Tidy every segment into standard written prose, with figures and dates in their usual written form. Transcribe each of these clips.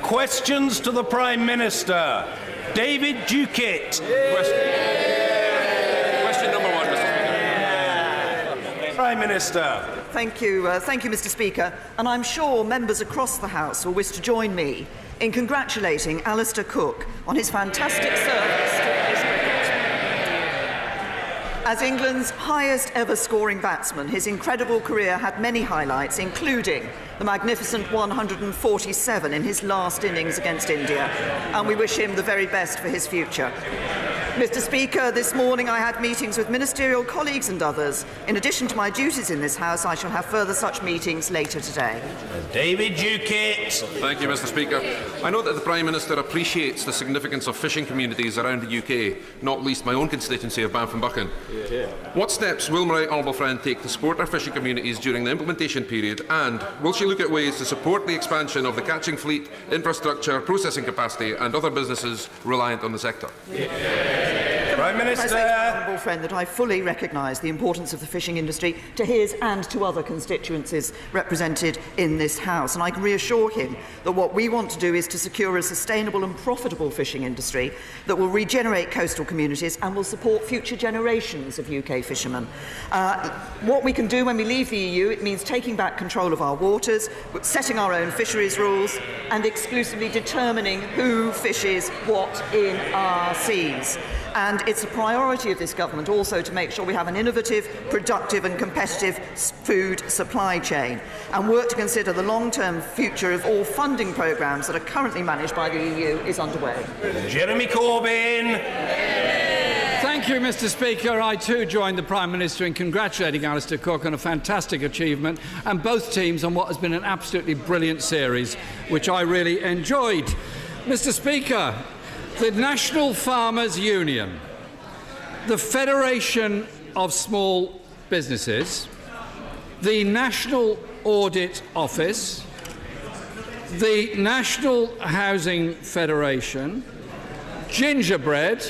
Questions to the Prime Minister. David Duquette. Question number one, Mr. Speaker. Prime Minister. Thank you, Mr. Speaker. And I'm sure members across the House will wish to join me in congratulating Alistair Cook on his fantastic service to English cricket. As England's highest ever scoring batsman, his incredible career had many highlights, including the magnificent 147 in his last innings against India, and we wish him the very best for his future. Mr. Speaker, this morning I had meetings with ministerial colleagues and others. In addition to my duties in this House, I shall have further such meetings later today. David Duquette. Thank you, Mr. Speaker. I know that the Prime Minister appreciates the significance of fishing communities around the UK, not least my own constituency of Banff and Buchan. What steps will my honourable friend take to support our fishing communities during the implementation period, and will she look at ways to support the expansion of the catching fleet, infrastructure, processing capacity and other businesses reliant on the sector? Prime Minister. I say to my honourable friend that I fully recognise the importance of the fishing industry to his and to other constituencies represented in this House, and I can reassure him that what we want to do is to secure a sustainable and profitable fishing industry that will regenerate coastal communities and will support future generations of UK fishermen. What we can do when we leave the EU, it means taking back control of our waters, setting our own fisheries rules and exclusively determining who fishes what in our seas. And it's a priority of this government also to make sure we have an innovative, productive and competitive food supply chain, and work to consider the long-term future of all funding programmes that are currently managed by the EU is underway. Jeremy Corbyn. Thank you, Mr. Speaker. I too join the Prime Minister in congratulating Alistair Cook on a fantastic achievement, and both teams on what has been an absolutely brilliant series, which I really enjoyed. Mr. Speaker, the National Farmers Union, the Federation of Small Businesses, the National Audit Office, the National Housing Federation, Gingerbread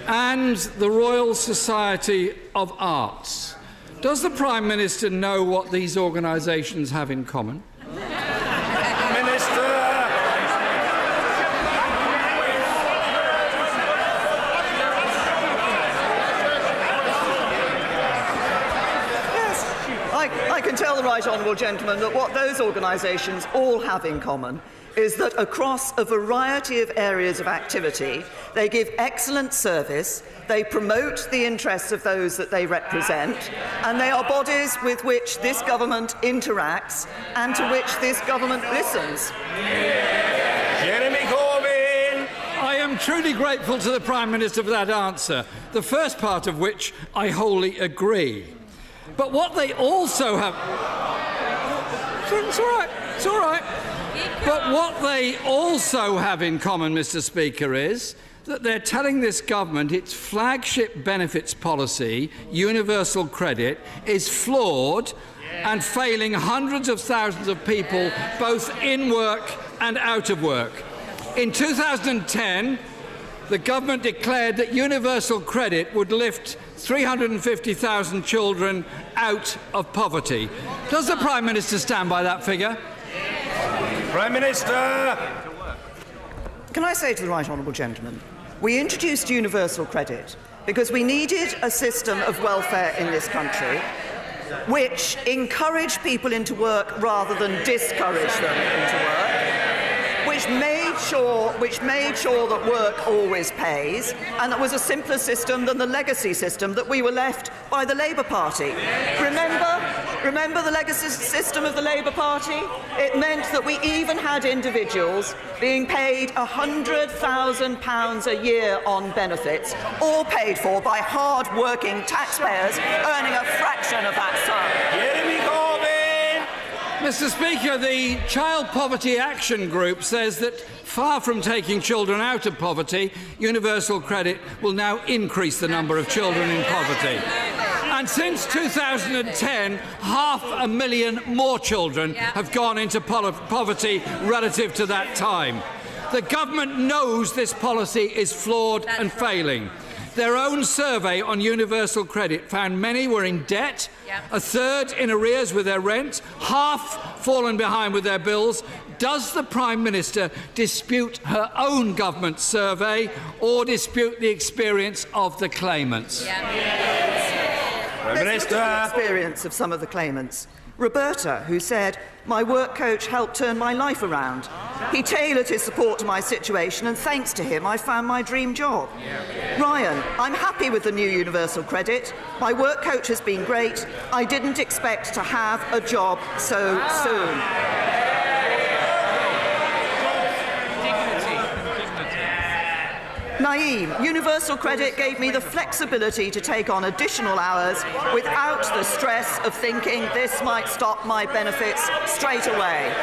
and the Royal Society of Arts. Does the Prime Minister know what these organisations have in common? Minister. I can tell the right honourable gentleman that what those organisations all have in common is that across a variety of areas of activity, they give excellent service, they promote the interests of those that they represent, and they are bodies with which this government interacts and to which this government listens. Jeremy Corbyn. I am truly grateful to the Prime Minister for that answer, the first part of which I wholly agree. But what they also have... It's all right, it's all right. But what they also have in common, Mr. Speaker, is that they're telling this government its flagship benefits policy, universal credit, is flawed and failing hundreds of thousands of people, both in work and out of work. In 2010, the government declared that universal credit would lift 350,000 children out of poverty. Does the Prime Minister stand by that figure? Prime Minister. Can I say to the right honourable gentleman, we introduced universal credit because we needed a system of welfare in this country which encouraged people into work rather than discouraged them into work, which made sure that work always pays, and that was a simpler system than the legacy system that we were left by the Labour Party. Remember the legacy system of the Labour Party? It meant that we even had individuals being paid £100,000 a year on benefits, all paid for by hard-working taxpayers earning a fraction of that sum. Jeremy Corbyn. Mr. Speaker, the Child Poverty Action Group says that far from taking children out of poverty, universal credit will now increase the number of children in poverty. And since 2010, 500,000 more children have gone into poverty relative to that time. The government knows this policy is flawed and failing. Their own survey on universal credit found many were in debt, a third in arrears with their rent, half fallen behind with their bills, Does the Prime Minister dispute her own government survey or dispute the experience of the claimants? Prime Minister. The experience of some of the claimants. Roberta, who said, "My work coach helped turn my life around. He tailored his support to my situation, and thanks to him, I found my dream job." Ryan, "I'm happy with the new universal credit. My work coach has been great. I didn't expect to have a job so soon." Naeem, "Universal credit gave me the flexibility to take on additional hours without the stress of thinking this might stop my benefits straight away."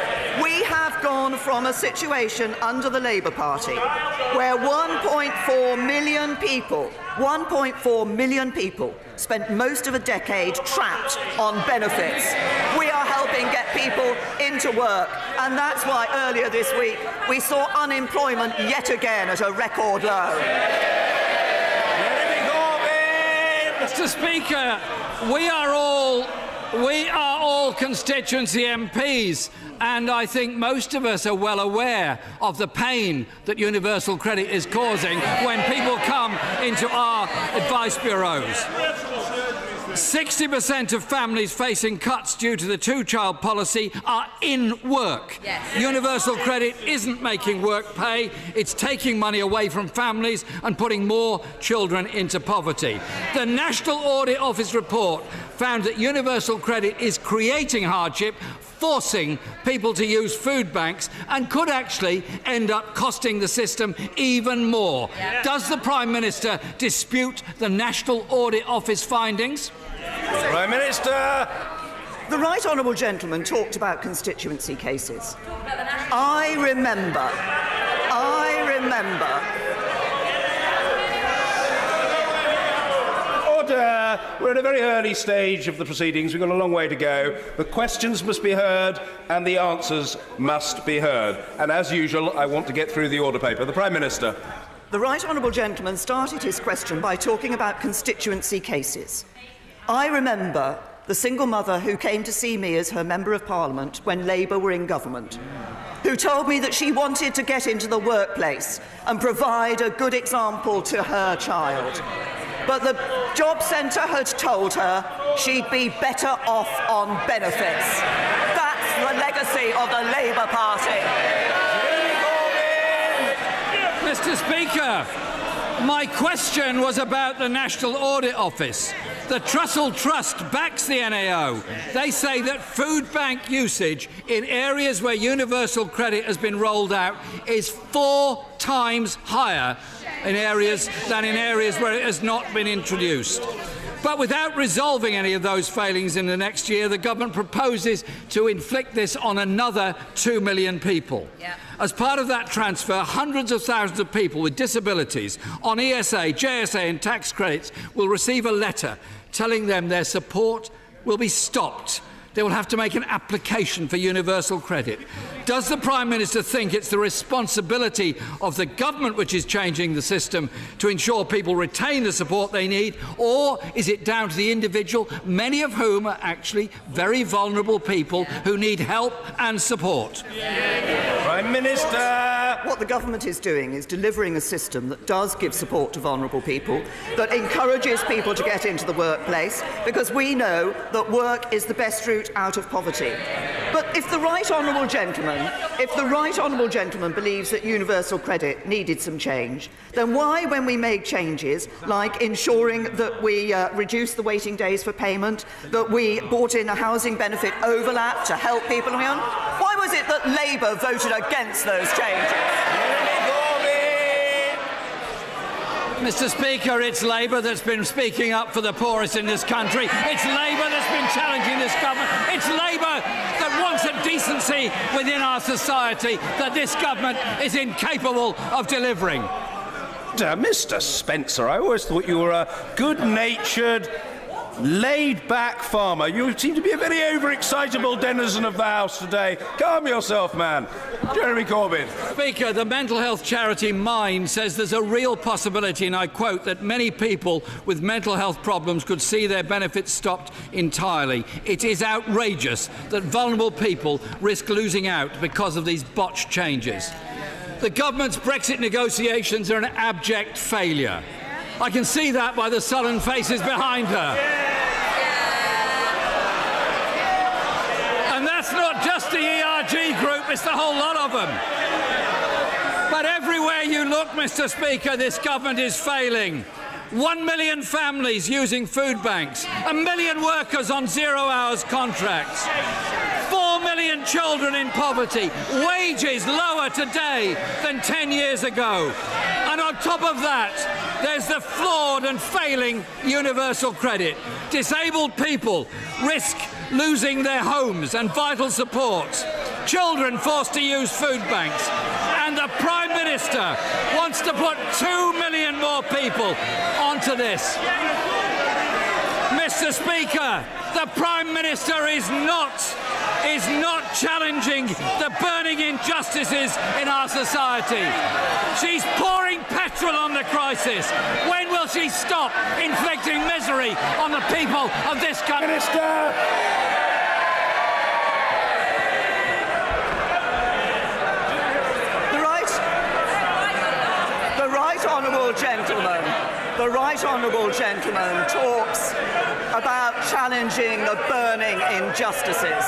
We have gone from a situation under the Labour Party where 1.4 million people spent most of a decade trapped on benefits. We are helping get people into work, and that's why earlier this week we saw unemployment yet again at a record low. Mr. Speaker, we are all constituency MPs, and I think most of us are well aware of the pain that universal credit is causing when people come into our advice bureaus. 60% of families facing cuts due to the two-child policy are in work. Yes. Universal credit isn't making work pay, it's taking money away from families and putting more children into poverty. The National Audit Office report found that universal credit is creating hardship, forcing people to use food banks, and could actually end up costing the system even more. Yeah. Does the Prime Minister dispute the National Audit Office findings? Prime Minister. The right honourable gentleman talked about constituency cases. I remember. Order. We're at a very early stage of the proceedings. We've got a long way to go. The questions must be heard and the answers must be heard. And as usual, I want to get through the order paper. The Prime Minister. The right honourable gentleman started his question by talking about constituency cases. I remember the single mother who came to see me as her Member of Parliament when Labour were in government, who told me that she wanted to get into the workplace and provide a good example to her child. But the job centre had told her she'd be better off on benefits. That's the legacy of the Labour Party. Mr. Speaker, my question was about the National Audit Office. The Trussell Trust backs the NAO. They say that food bank usage in areas where universal credit has been rolled out is 4 times higher than in areas where it has not been introduced. But without resolving any of those failings in the next year, the government proposes to inflict this on another 2 million people. Yeah. As part of that transfer, hundreds of thousands of people with disabilities on ESA, JSA and tax credits will receive a letter telling them their support will be stopped. They will have to make an application for universal credit. Does the Prime Minister think it's the responsibility of the government which is changing the system to ensure people retain the support they need, or is it down to the individual, many of whom are actually very vulnerable people who need help and support? Prime Minister. What the government is doing is delivering a system that does give support to vulnerable people, that encourages people to get into the workplace, because we know that work is the best route out of poverty. But if the right honourable gentleman believes that universal credit needed some change, then why, when we made changes like ensuring that we reduced the waiting days for payment, that we brought in a housing benefit overlap to help people, why was it that Labour voted against those changes? Mr. Speaker, it's Labour that's been speaking up for the poorest in this country. It's Labour that's been challenging this government. It's Labour that wants a decency within our society that this government is incapable of delivering. Mr. Spencer, I always thought you were a good-natured laid-back farmer. You seem to be a very overexcitable denizen of the House today. Calm yourself, man. Jeremy Corbyn. Speaker, the mental health charity Mind says there's a real possibility, and I quote, that many people with mental health problems could see their benefits stopped entirely. It is outrageous that vulnerable people risk losing out because of these botched changes. The government's Brexit negotiations are an abject failure. I can see that by the sullen faces behind her. And that's not just the ERG group, it's the whole lot of them. But everywhere you look, Mr. Speaker, this government is failing. 1 million families using food banks, 1 million workers on 0 hours contracts, 4 million children in poverty, wages lower today than 10 years ago. And on top of that, there's the flawed and failing universal credit. Disabled people risk losing their homes and vital supports. Children forced to use food banks. And the Prime Minister wants to put 2 million more people onto this. Mr. Speaker, the Prime Minister is not challenging the burning injustices in our society. She's pouring petrol on the crisis. When will she stop inflicting misery on the people of this country? Minister! The right honourable gentleman talks about challenging the burning injustices.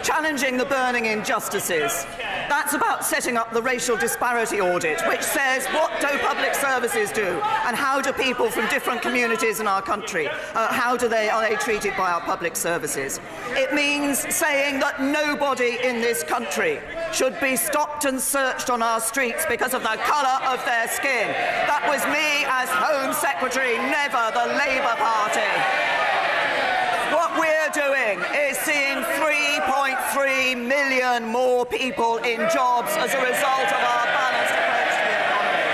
Challenging the burning injustices. That's about setting up the racial disparity audit, which says what do public services do and how do people from different communities in our country, are they treated by our public services. It means saying that nobody in this country should be stopped and searched on our streets because of the colour of their skin. That was me as Home Secretary, never the Labour Party. What we're doing is seeing 3.3 million more people in jobs as a result of our balanced approach to the economy.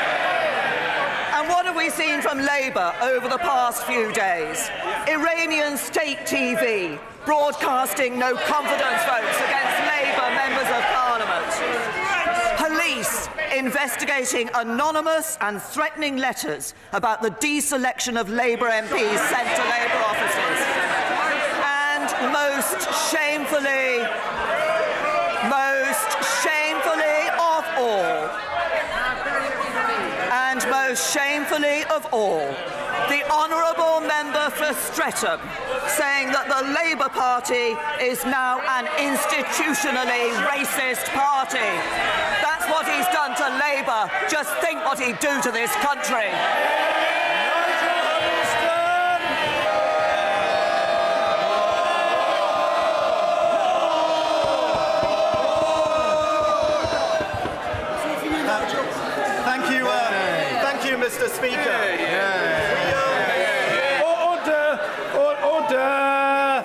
And what have we seen from Labour over the past few days? Iranian state TV broadcasting no confidence votes against Labour members of Parliament. Police investigating anonymous and threatening letters about the deselection of Labour MPs sent to Labour offices. And most shamefully of all, the Honourable Member for Streatham saying that the Labour Party is now an institutionally racist party. That's what he's done to Labour. Just think what he'd do to this country. Thank you, Mr. Speaker. Order!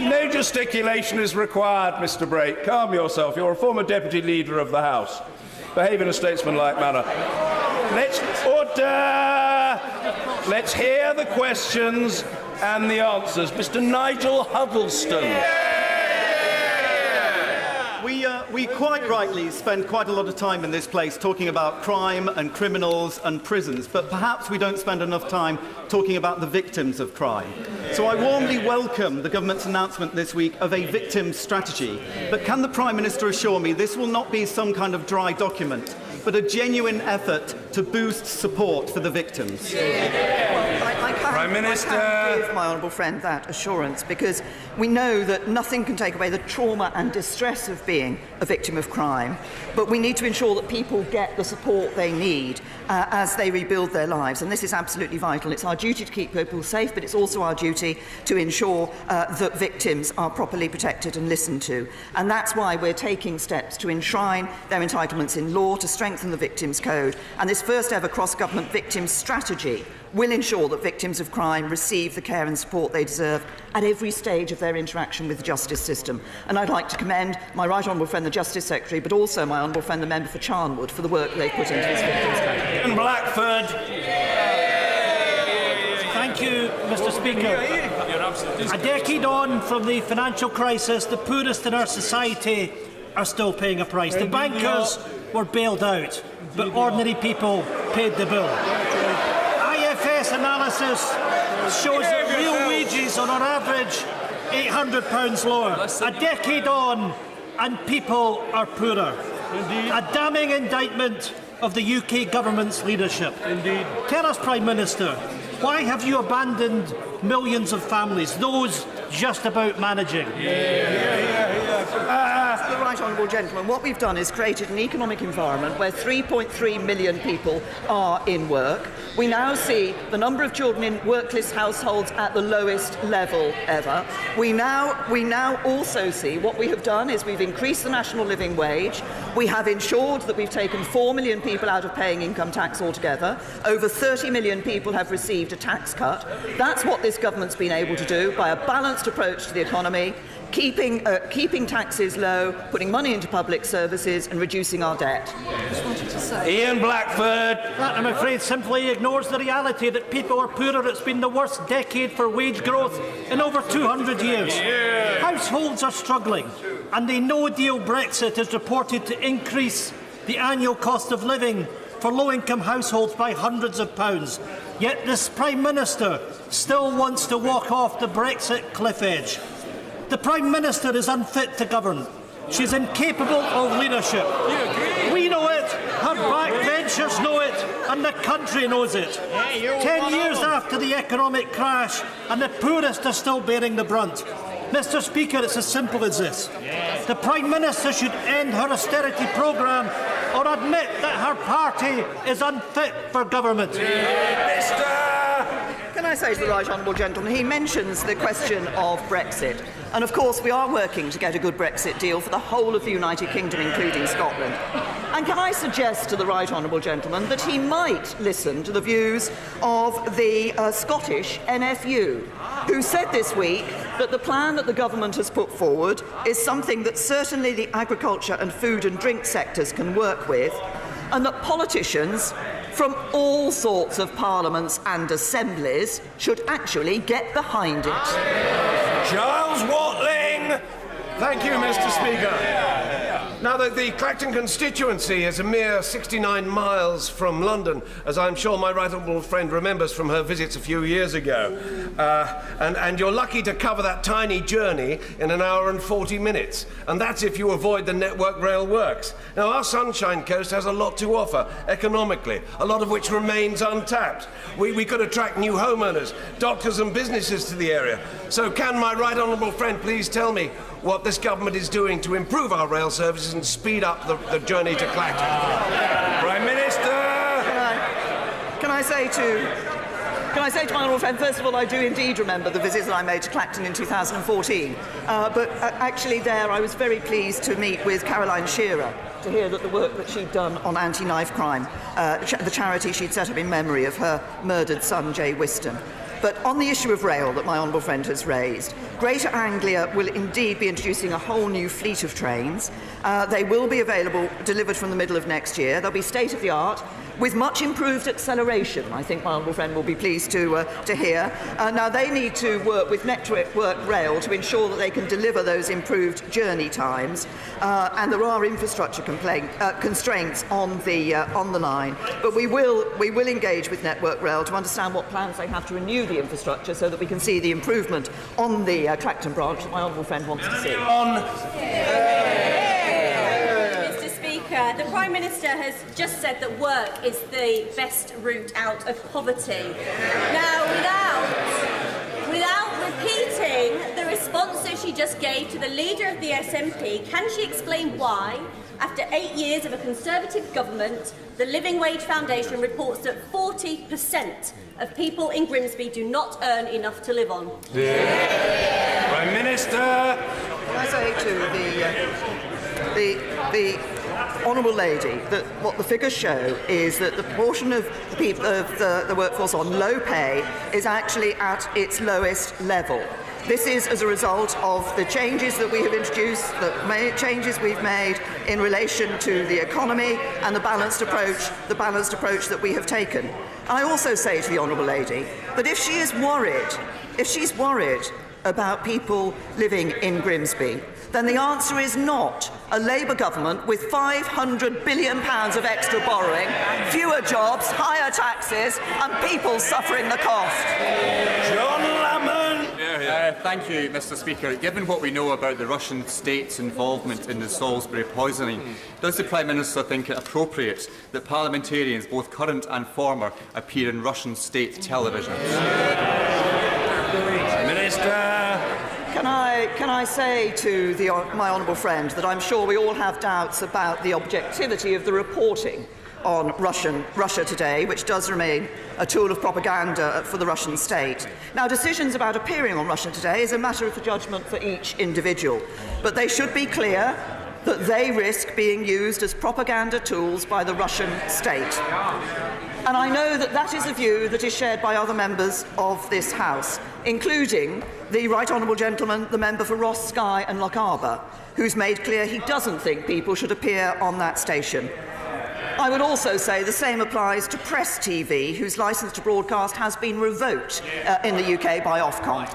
No gesticulation is required, Mr. Brake. Calm yourself. You're a former Deputy Leader of the House. Behave in a statesmanlike manner. Let's hear the questions and the answers. Mr. Nigel Huddleston. We quite rightly spend quite a lot of time in this place talking about crime and criminals and prisons, but perhaps we don't spend enough time talking about the victims of crime. So I warmly welcome the government's announcement this week of a victims strategy. But can the Prime Minister assure me this will not be some kind of dry document, but a genuine effort to boost support for the victims? I can't give my honourable friend that assurance, because we know that nothing can take away the trauma and distress of being a victim of crime, but we need to ensure that people get the support they need as they rebuild their lives, and this is absolutely vital. It's our duty to keep people safe, but it's also our duty to ensure that victims are properly protected and listened to, and that's why we're taking steps to enshrine their entitlements in law, to strengthen the Victims Code, and this first ever cross-government victims strategy will ensure that victims of crime receive the care and support they deserve at every stage of their interaction with the justice system. And I'd like to commend my right honourable friend, the Justice Secretary, but also my honourable friend, the member for Charnwood, for the work they've put into this victims strategy. And Blackford. you, Mr. Speaker. A decade on from the financial crisis, the poorest in our society are still paying a price. The bankers were bailed out, but ordinary people paid the bill. IFS analysis shows that real wages are on average £800 lower. A decade on, and people are poorer. Indeed. A damning indictment of the UK government's leadership. Indeed. Tell us, Prime Minister, why have you abandoned millions of families, those just about managing? The Right Honourable Gentleman, what we've done is created an economic environment where 3.3 million people are in work. We now see the number of children in workless households at the lowest level ever. We now also see what we have done is we've increased the national living wage. We have ensured that we've taken 4 million people out of paying income tax altogether. Over 30 million people have received a tax cut. That's what this government's been able to do by a balanced approach to the economy, keeping taxes low, putting money into public services and reducing our debt. Ian Blackford. That, I'm afraid, simply ignores the reality that people are poorer. It's been the worst decade for wage growth in over 200 years. Households are struggling, and the no-deal Brexit is reported to increase the annual cost of living for low-income households by hundreds of pounds. Yet this Prime Minister still wants to walk off the Brexit cliff edge. The Prime Minister is unfit to govern. She's incapable of leadership. We know it, her backbenchers know it, and the country knows it. 10 years after the economic crash, and the poorest are still bearing the brunt. Mr. Speaker, it's as simple as this. The Prime Minister should end her austerity programme or admit that her party is unfit for government. Can I say to the Right Honourable Gentleman, he mentions the question of Brexit. And of course we are working to get a good Brexit deal for the whole of the United Kingdom, including Scotland. And can I suggest to the Right Honourable Gentleman that he might listen to the views of the Scottish NFU, who said this week that the plan that the government has put forward is something that certainly the agriculture and food and drink sectors can work with, and that politicians from all sorts of parliaments and assemblies should actually get behind it. Charles Watling. Thank you, Mr. Speaker. Now, the Clacton constituency is a mere 69 miles from London, as I'm sure my right honourable friend remembers from her visits a few years ago. And you're lucky to cover that tiny journey in an hour and 40 minutes. And that's if you avoid the Network Rail works. Now, our Sunshine Coast has a lot to offer economically, a lot of which remains untapped. We could attract new homeowners, doctors and businesses to the area. So can my right honourable friend please tell me what this government is doing to improve our rail services and speed up the journey to Clacton? Prime Minister. Can I say to my honourable friend, first of all, I do indeed remember the visits that I made to Clacton in 2014. But actually there I was very pleased to meet with Caroline Shearer to hear that the work that she'd done on anti-knife crime, the charity she'd set up in memory of her murdered son, Jay Whiston. But on the issue of rail that my honourable friend has raised, Greater Anglia will indeed be introducing a whole new fleet of trains. They will be available, delivered from the middle of next year. They'll be state-of-the-art, with much improved acceleration, I think my honourable friend will be pleased to hear. Now, they need to work with Network Rail to ensure that they can deliver those improved journey times, and there are infrastructure constraints on the line. But we will engage with Network Rail to understand what plans they have to renew the infrastructure so that we can see the improvement on the Clacton branch that my honourable friend wants to see. The Prime Minister has just said that work is the best route out of poverty. Now, without repeating the response that she just gave to the leader of the SNP, can she explain why, after 8 years of a Conservative government, the Living Wage Foundation reports that 40% of people in Grimsby do not earn enough to live on? Prime Minister. Can I say to the honourable lady that what the figures show is that the proportion of the people of the workforce on low pay is actually at its lowest level. This is as a result of the changes that we have introduced, the changes we've made in relation to the economy and the balanced approach that we have taken. I also say to the honourable lady But if she's worried about people living in Grimsby, then the answer is not a Labour government with £500 billion of extra borrowing, fewer jobs, higher taxes, and people suffering the cost. John Lamont! Thank you, Mr. Speaker. Given what we know about the Russian state's involvement in the Salisbury poisoning, does the Prime Minister think it appropriate that parliamentarians, both current and former, appear in Russian state television? Minister. Can I say to my honourable friend that I'm sure we all have doubts about the objectivity of the reporting on Russia Today, which does remain a tool of propaganda for the Russian state. Now, decisions about appearing on Russia Today is a matter of judgment for each individual, but they should be clear that they risk being used as propaganda tools by the Russian state. And I know that that is a view that is shared by other members of this House, including the Right Honourable Gentleman, the member for Ross, Skye and Lochaber, who's made clear he doesn't think people should appear on that station. I would also say the same applies to Press TV, whose licence to broadcast has been revoked in the UK by Ofcom.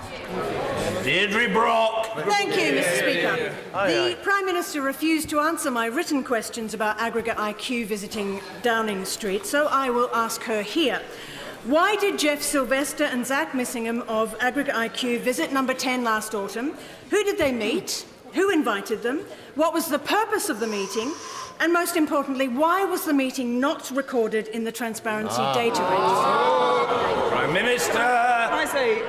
Deirdre Brock. Thank you, Mr. Speaker. The Prime Minister refused to answer my written questions about aggregate IQ visiting Downing Street, so I will ask her here. Why did Jeff Sylvester and Zach Missingham of Aggregate IQ visit number 10 last autumn? Who did they meet? Who invited them? What was the purpose of the meeting? And most importantly, why was the meeting not recorded in the Transparency database? Prime Minister.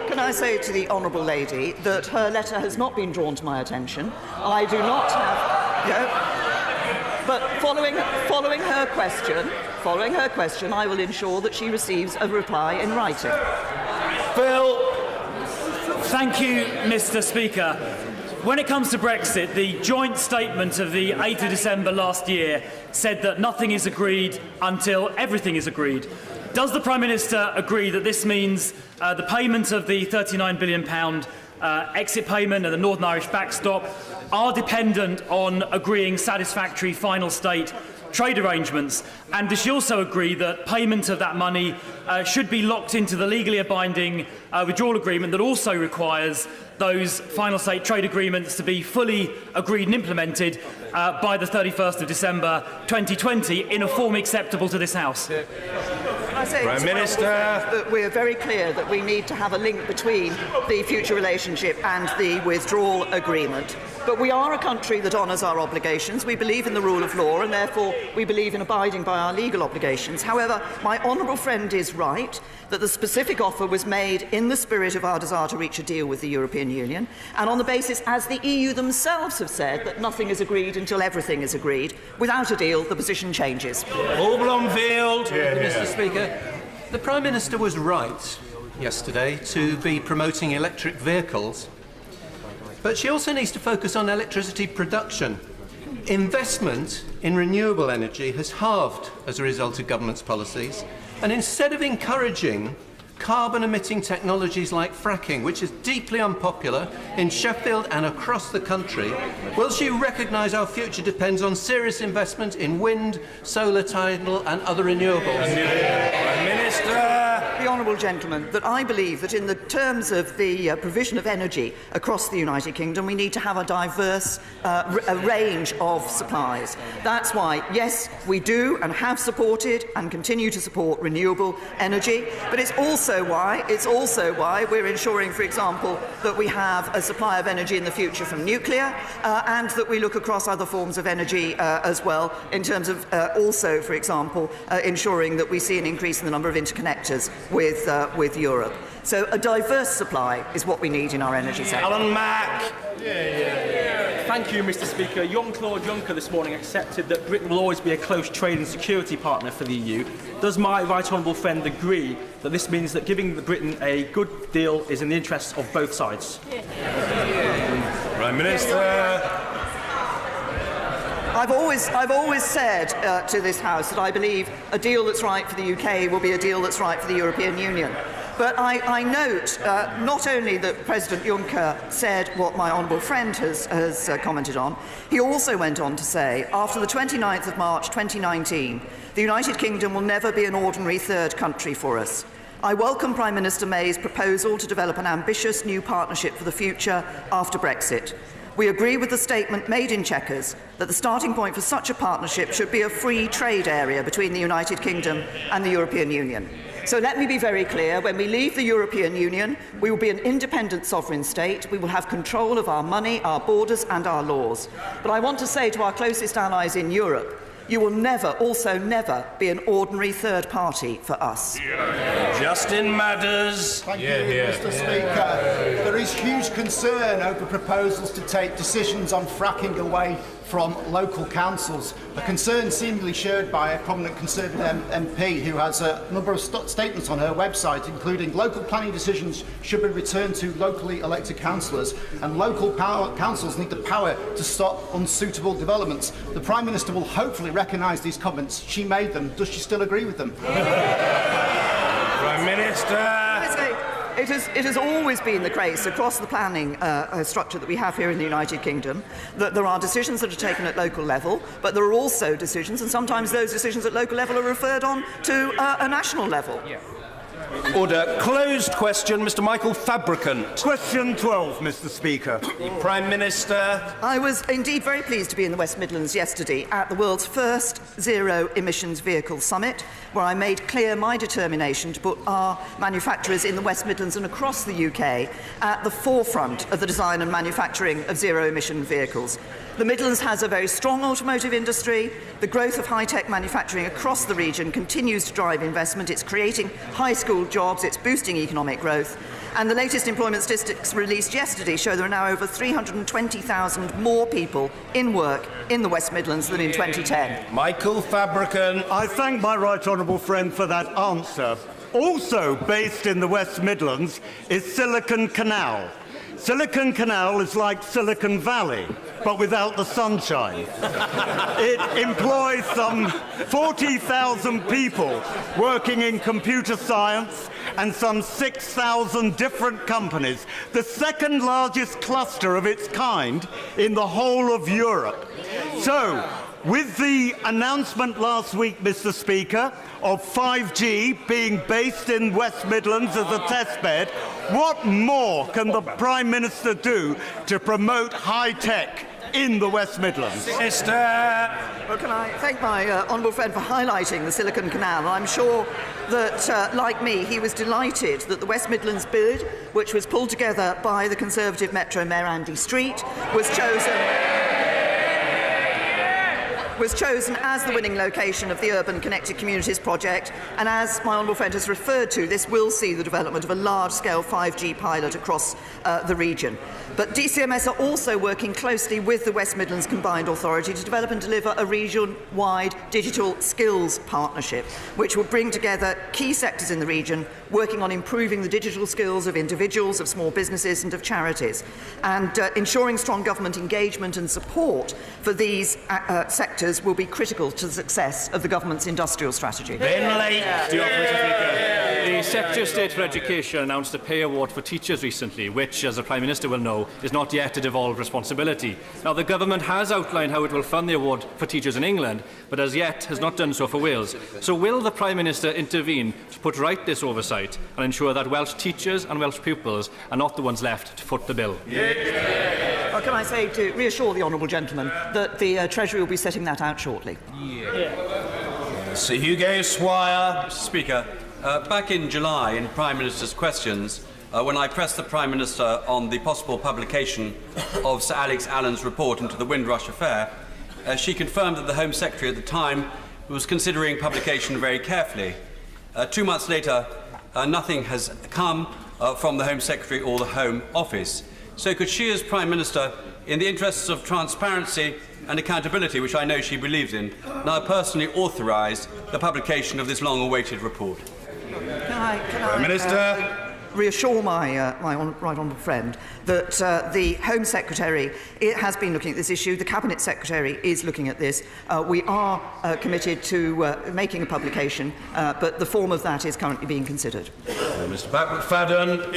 Can I say to the honourable lady that her letter has not been drawn to my attention. I do not have... but following her question, I will ensure that she receives a reply in writing. Phil. Thank you, Mr. Speaker. When it comes to Brexit, the joint statement of the 8th of December last year said that nothing is agreed until everything is agreed. Does the Prime Minister agree that this means the payment of the £39 billion exit payment and the Northern Irish backstop are dependent on agreeing satisfactory final state trade arrangements? And does she also agree that payment of that money should be locked into the legally binding withdrawal agreement that also requires those final state trade agreements to be fully agreed and implemented by the 31st of December 2020 in a form acceptable to this House? I say Prime Minister that we are very clear that we need to have a link between the future relationship and the withdrawal agreement. But we are a country that honours our obligations. We believe in the rule of law and therefore we believe in abiding by our legal obligations. However, my honourable friend is right that the specific offer was made in the spirit of our desire to reach a deal with the European Union and on the basis, as the EU themselves have said, that nothing is agreed until everything is agreed. Without a deal, the position changes. Blomfield. Mr. Speaker, the Prime Minister was right yesterday to be promoting electric vehicles, but she also needs to focus on electricity production. Investment in renewable energy has halved as a result of government's policies, and instead of encouraging carbon-emitting technologies like fracking, which is deeply unpopular in Sheffield and across the country, will she recognise our future depends on serious investment in wind, solar, tidal and other renewables? Prime Minister. The honourable gentleman, that I believe that in the terms of the provision of energy across the United Kingdom, we need to have a diverse range of supplies. That's why, yes, we do and have supported and continue to support renewable energy, but it's also why we're ensuring, for example, that we have a supply of energy in the future from nuclear and that we look across other forms of energy as well, in terms of also, for example, ensuring that we see an increase in the number of interconnectors with Europe. So a diverse supply is what we need in our energy sector. Alan Mack. Thank you, Mr. Speaker. Jean-Claude Juncker this morning accepted that Britain will always be a close trade and security partner for the EU. Does my right honourable friend agree that this means that giving Britain a good deal is in the interests of both sides? Prime Minister. I've always said to this House that I believe a deal that's right for the UK will be a deal that's right for the European Union. But I note not only that President Juncker said what my honourable friend has commented on, he also went on to say, after the 29th of March 2019, the United Kingdom will never be an ordinary third country for us. I welcome Prime Minister May's proposal to develop an ambitious new partnership for the future after Brexit. We agree with the statement made in Chequers that the starting point for such a partnership should be a free trade area between the United Kingdom and the European Union. So let me be very clear, when we leave the European Union, we will be an independent sovereign state, we will have control of our money, our borders and our laws. But I want to say to our closest allies in Europe, you will never, also never, be an ordinary third party for us. Justin Matters. Thank you, Mr. Speaker. There is huge concern over proposals to take decisions on fracking away from local councils, a concern seemingly shared by a prominent Conservative MP who has a number of statements on her website, including local planning decisions should be returned to locally elected councillors, and local councils need the power to stop unsuitable developments. The Prime Minister will hopefully recognise these comments. She made them. Does she still agree with them? Prime Minister. It has always been the case across the planning structure that we have here in the United Kingdom that there are decisions that are taken at local level, but there are also decisions, and sometimes those decisions at local level are referred on to a national level. Yeah. Order. Closed question, Mr. Michael Fabricant. Question 12, Mr. Speaker. The Prime Minister. I was indeed very pleased to be in the West Midlands yesterday at the world's first zero emissions vehicle summit, where I made clear my determination to put our manufacturers in the West Midlands and across the UK at the forefront of the design and manufacturing of zero emission vehicles. The Midlands has a very strong automotive industry. The growth of high-tech manufacturing across the region continues to drive investment. It's creating high-skilled jobs. It's boosting economic growth. And the latest employment statistics released yesterday show there are now over 320,000 more people in work in the West Midlands than in 2010. Michael Fabricant. I thank my right honourable friend for that answer. Also based in the West Midlands is Silicon Canal. Silicon Canal is like Silicon Valley, but without the sunshine. It employs some 40,000 people working in computer science and some 6,000 different companies, the second largest cluster of its kind in the whole of Europe. So, with the announcement last week, Mr. Speaker, of 5G being based in West Midlands as a testbed, what more can the Prime Minister do to promote high-tech in the West Midlands? Minister. Well, can I thank my honourable friend for highlighting the Silicon Canal? I'm sure that, like me, he was delighted that the West Midlands bid, which was pulled together by the Conservative Metro Mayor Andy Street, was chosen as the winning location of the Urban Connected Communities project, and as my honourable friend has referred to, this will see the development of a large-scale 5G pilot across the region. But DCMS are also working closely with the West Midlands Combined Authority to develop and deliver a region-wide digital skills partnership, which will bring together key sectors in the region, working on improving the digital skills of individuals, of small businesses and of charities, and ensuring strong government engagement and support for these sectors will be critical to the success of the government's industrial strategy. The Secretary of State for Education announced a pay award for teachers recently, which, as the Prime Minister will know, is not yet a devolved responsibility. Now, the government has outlined how it will fund the award for teachers in England, but as yet has not done so for Wales. So will the Prime Minister intervene to put right this oversight and ensure that Welsh teachers and Welsh pupils are not the ones left to foot the bill? Well, can I say, to reassure the honourable gentleman, that the Treasury will be setting that out shortly. Sir Hugo Swire. Mr. Speaker, back in July, in Prime Minister's questions, when I pressed the Prime Minister on the possible publication of Sir Alex Allen's report into the Windrush affair, she confirmed that the Home Secretary at the time was considering publication very carefully. 2 months later, nothing has come from the Home Secretary or the Home Office. So could she, as Prime Minister, in the interests of transparency and accountability, which I know she believes in, now personally authorise the publication of this long-awaited report? Can I reassure my right honourable friend that the Home Secretary has been looking at this issue. The Cabinet Secretary is looking at this. We are committed to making a publication, but the form of that is currently being considered. Mr. McFadden.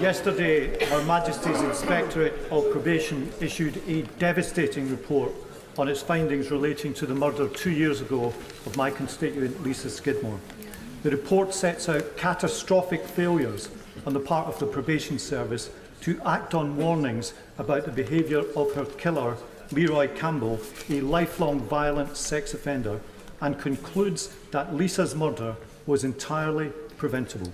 Yesterday, Her Majesty's Inspectorate of Probation issued a devastating report on its findings relating to the murder 2 years ago of my constituent Lisa Skidmore. The report sets out catastrophic failures on the part of the probation service to act on warnings about the behaviour of her killer, Leroy Campbell, a lifelong violent sex offender, and concludes that Lisa's murder was entirely preventable.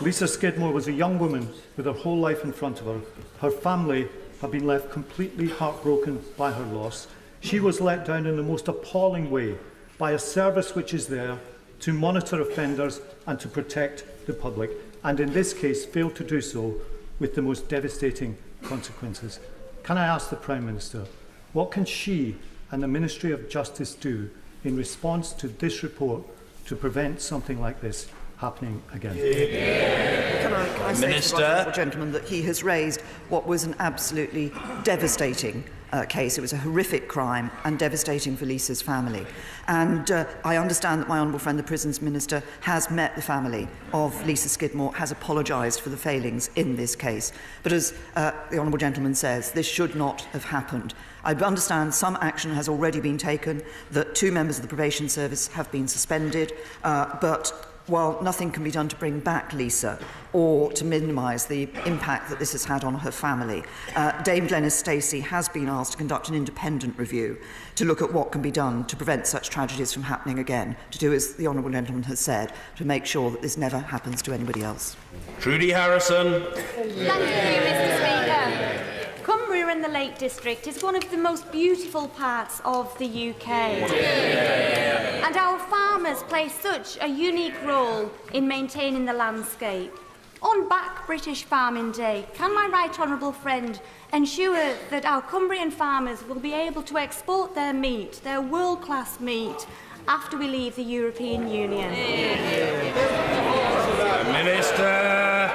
Lisa Skidmore was a young woman with her whole life in front of her. Her family have been left completely heartbroken by her loss. She was let down in the most appalling way by a service which is there to monitor offenders and to protect the public, and in this case failed to do so with the most devastating consequences. Can I ask the Prime Minister, what can she and the Ministry of Justice do in response to this report to prevent something like this happening again? Can I say to the honourable gentleman that he has raised what was an absolutely devastating case. It was a horrific crime and devastating for Lisa's family. And I understand that my honourable friend, the Prisons Minister, has met the family of Lisa Skidmore, has apologised for the failings in this case. But as the honourable gentleman says, this should not have happened. I understand some action has already been taken, that 2 members of the probation service have been suspended, but while nothing can be done to bring back Lisa or to minimise the impact that this has had on her family, Dame Glenys Stacey has been asked to conduct an independent review to look at what can be done to prevent such tragedies from happening again, to do as the honourable gentleman has said, to make sure that this never happens to anybody else. Trudy Harrison. Thank you, Mr. Speaker. Cumbria and the Lake District is one of the most beautiful parts of the UK. And our farmers play such a unique role in maintaining the landscape. On Back British Farming Day, can my right honourable friend ensure that our Cumbrian farmers will be able to export their meat, their world-class meat, after we leave the European Union? Minister.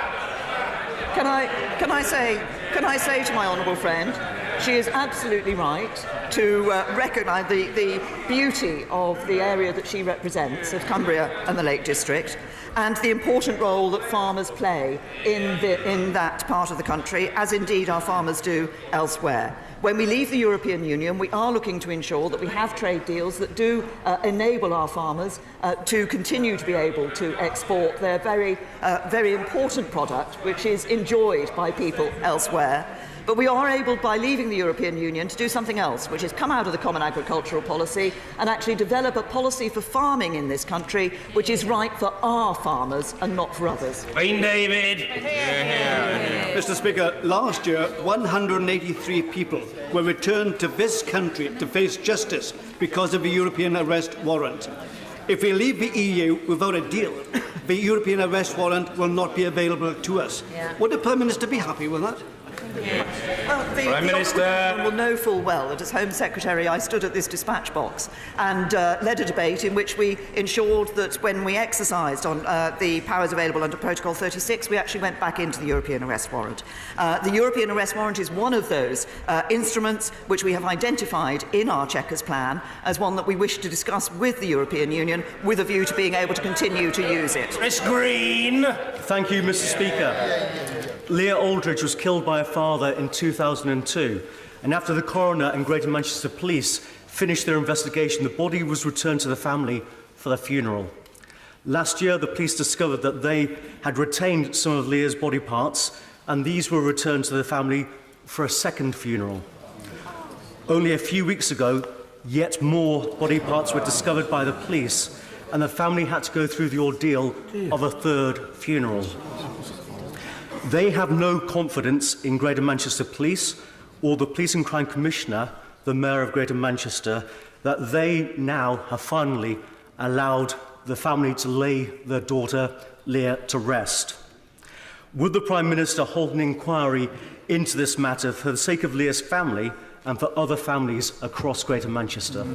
Can I say to my honourable friend, she is absolutely right to recognise the beauty of the area that she represents, of Cumbria and the Lake District, and the important role that farmers play in that part of the country, as indeed our farmers do elsewhere. When we leave the European Union, we are looking to ensure that we have trade deals that do enable our farmers to continue to be able to export their very important product, which is enjoyed by people elsewhere. But we are able, by leaving the European Union, to do something else, which is come out of the Common Agricultural Policy and actually develop a policy for farming in this country which is right for our farmers and not for others. Queen David. Mr. Speaker, last year 183 people were returned to this country to face justice because of a European arrest warrant. If we leave the EU without a deal, the European arrest warrant will not be available to us. Would the Prime Minister be happy with that? Well, the Prime Minister will know full well that as Home Secretary I stood at this dispatch box and led a debate in which we ensured that when we exercised on the powers available under Protocol 36, we actually went back into the European arrest warrant. The European arrest warrant is one of those instruments which we have identified in our Chequers plan as one that we wish to discuss with the European Union with a view to being able to continue to use it. Miss Green. Thank you, Mr. Speaker. Leah Aldridge was killed by her father in 2002, and after the coroner and Greater Manchester Police finished their investigation, the body was returned to the family for the funeral. Last year, the police discovered that they had retained some of Leah's body parts, and these were returned to the family for a second funeral. Only a few weeks ago, yet more body parts were discovered by the police, and the family had to go through the ordeal of a third funeral. They have no confidence in Greater Manchester Police or the Police and Crime Commissioner, the Mayor of Greater Manchester, that they now have finally allowed the family to lay their daughter Leah to rest. Would the Prime Minister hold an inquiry into this matter for the sake of Leah's family and for other families across Greater Manchester?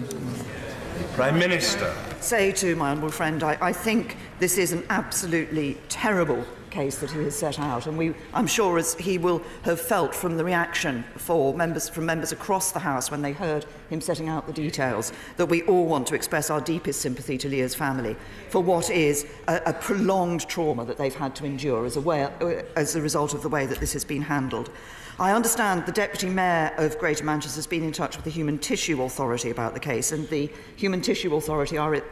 Prime Minister. Say to my honourable friend, I think this is an absolutely terrible case that he has set out. And I'm sure, as he will have felt from the reaction from members across the House when they heard him setting out the details, that we all want to express our deepest sympathy to Leah's family for what is a prolonged trauma that they've had to endure as a result of the way that this has been handled. I understand the Deputy Mayor of Greater Manchester has been in touch with the Human Tissue Authority about the case, and the Human Tissue Authority are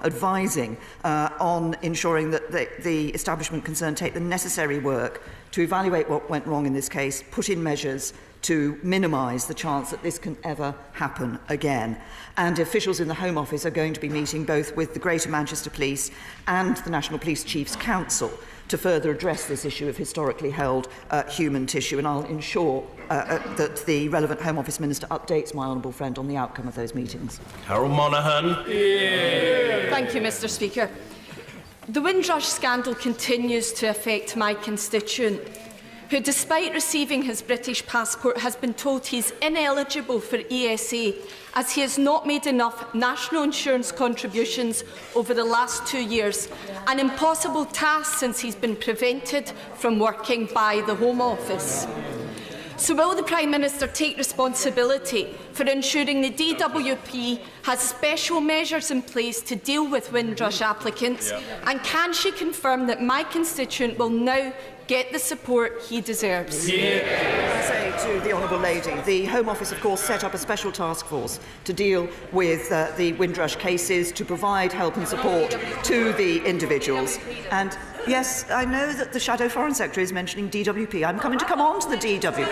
advising on ensuring that the establishment concerned take the necessary work to evaluate what went wrong in this case, put in measures to minimise the chance that this can ever happen again. And officials in the Home Office are going to be meeting both with the Greater Manchester Police and the National Police Chiefs Council to further address this issue of historically held human tissue, and I'll ensure that the relevant Home Office Minister updates my honourable friend on the outcome of those meetings. Harold Monaghan. Thank you, Mr. Speaker. The Windrush scandal continues to affect my constituent, who, despite receiving his British passport, has been told he is ineligible for ESA as he has not made enough national insurance contributions over the last 2 years, an impossible task since he's been prevented from working by the Home Office. So will the Prime Minister take responsibility for ensuring the DWP has special measures in place to deal with Windrush applicants? And can she confirm that my constituent will now get the support he deserves? I say to the Honourable Lady, the Home Office, of course, set up a special task force to deal with the Windrush cases, to provide help and support to the individuals. And yes, I know that the Shadow Foreign Secretary is mentioning DWP. I'm coming on to the DWP.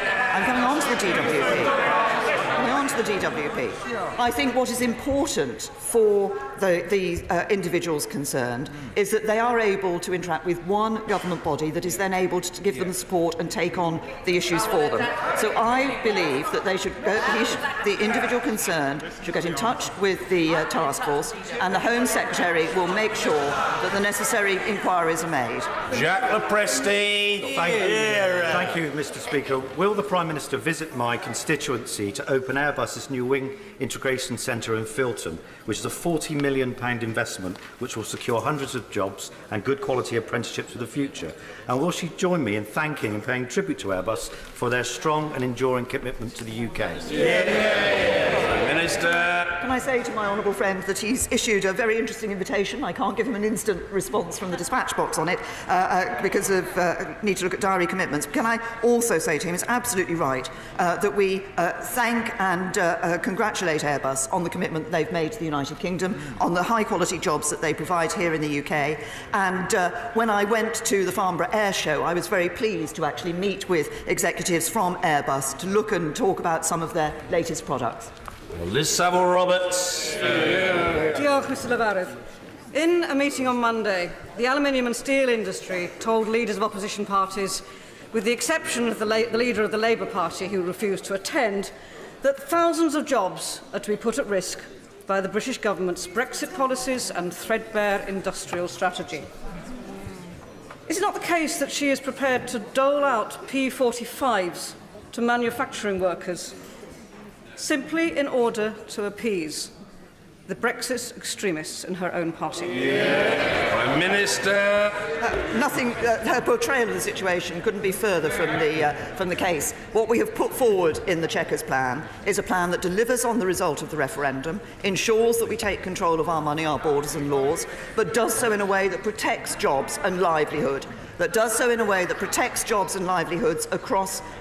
I think what is important for the individuals concerned is that they are able to interact with one government body that is then able to give them support and take on the issues for them. So I believe that the individual concerned should get in touch with the task force, and the Home Secretary will make sure that the necessary inquiries are made. Jack Lepresti. Thank you, Mr. Speaker. Will the Prime Minister visit my constituency to open Airbus's new wing integration centre in Filton, which is a £40 million investment which will secure hundreds of jobs and good quality apprenticeships for the future? And will she join me in thanking and paying tribute to Airbus for their strong and enduring commitment to the UK? Minister. Can I say to my honourable friend that he's issued a very interesting invitation. I can't give him an instant response from the dispatch box on it because of need to look at diary commitments. But can I also say to him, it's absolutely right that we thank and congratulate Airbus on the commitment they've made to the United Kingdom, on the high-quality jobs that they provide here in the UK. And when I went to the Farnborough Air Show, I was very pleased to actually meet with executives from Airbus to look and talk about some of their latest products. Liz Savile-Roberts. Diolch, Mr Llefarydd. In a meeting on Monday, the aluminium and steel industry told leaders of opposition parties, with the exception of the leader of the Labour Party who refused to attend, that thousands of jobs are to be put at risk by the British government's Brexit policies and threadbare industrial strategy. Is it not the case that she is prepared to dole out P45s to manufacturing workers simply in order to appease the Brexit extremists in her own party? Prime Minister. Nothing. Her portrayal of the situation couldn't be further from the case. What we have put forward in the Chequers plan is a plan that delivers on the result of the referendum, ensures that we take control of our money, our borders and laws, but does so in a way that protects jobs and livelihood. Across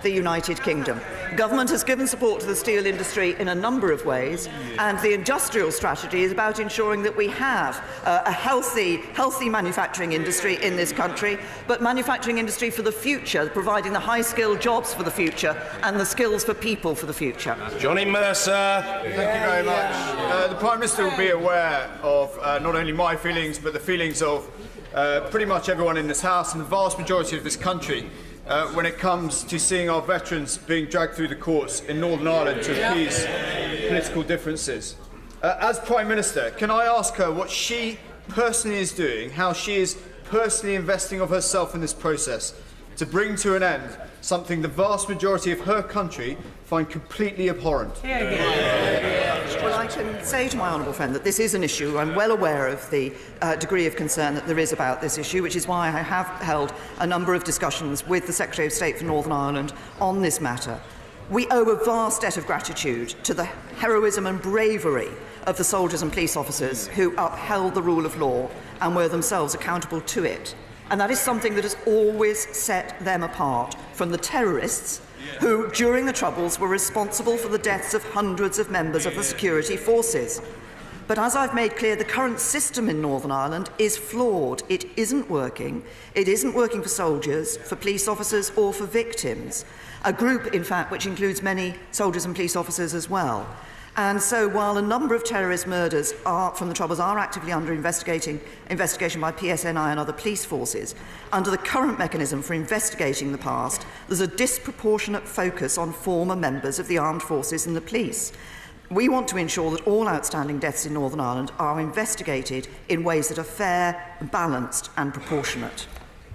the United Kingdom. Government has given support to the steel industry in a number of ways, and the industrial strategy is about ensuring that we have a healthy manufacturing industry in this country, but manufacturing industry for the future, providing the high-skilled jobs for the future and the skills for people for the future. Johnny Mercer. Thank you very much. The Prime Minister will be aware of not only my feelings, but the feelings of pretty much everyone in this House and the vast majority of this country when it comes to seeing our veterans being dragged through the courts in Northern Ireland to appease political differences. As Prime Minister, can I ask her what she personally is doing, how she is personally investing of herself in this process to bring to an end something the vast majority of her country find completely abhorrent? Well, I can say to my honourable friend that this is an issue. I'm well aware of the degree of concern that there is about this issue, which is why I have held a number of discussions with the Secretary of State for Northern Ireland on this matter. We owe a vast debt of gratitude to the heroism and bravery of the soldiers and police officers who upheld the rule of law and were themselves accountable to it. And that is something that has always set them apart from the terrorists who, during the Troubles, were responsible for the deaths of hundreds of members of the security forces. But as I've made clear, the current system in Northern Ireland is flawed. It isn't working. It isn't working for soldiers, for police officers or for victims. A group, in fact, which includes many soldiers and police officers as well. And so while a number of terrorist murders from the Troubles are actively under investigation by PSNI and other police forces, under the current mechanism for investigating the past, there's a disproportionate focus on former members of the armed forces and the police. We want to ensure that all outstanding deaths in Northern Ireland are investigated in ways that are fair, balanced and proportionate.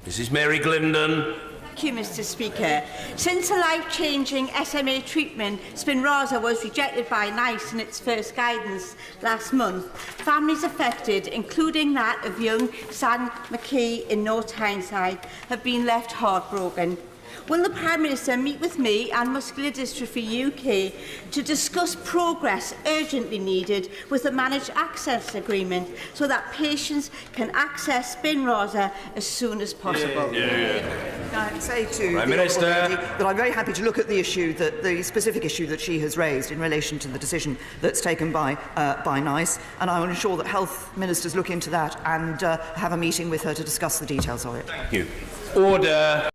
Mrs Mary Glindon. Thank you, Mr. Speaker. Since a life-changing SMA treatment, Spinraza, was rejected by NICE in its first guidance last month, families affected, including that of young San McKee in North Tyneside, have been left heartbroken. Will the Prime Minister meet with me and Muscular Dystrophy UK to discuss progress urgently needed with the Managed Access Agreement so that patients can access Spinraza as soon as possible? I say to Prime the Minister lady that I'm very happy to look at the issue, the specific issue that she has raised in relation to the decision that's taken by NICE, and I will ensure that health ministers look into that and have a meeting with her to discuss the details of it. Thank you. Order.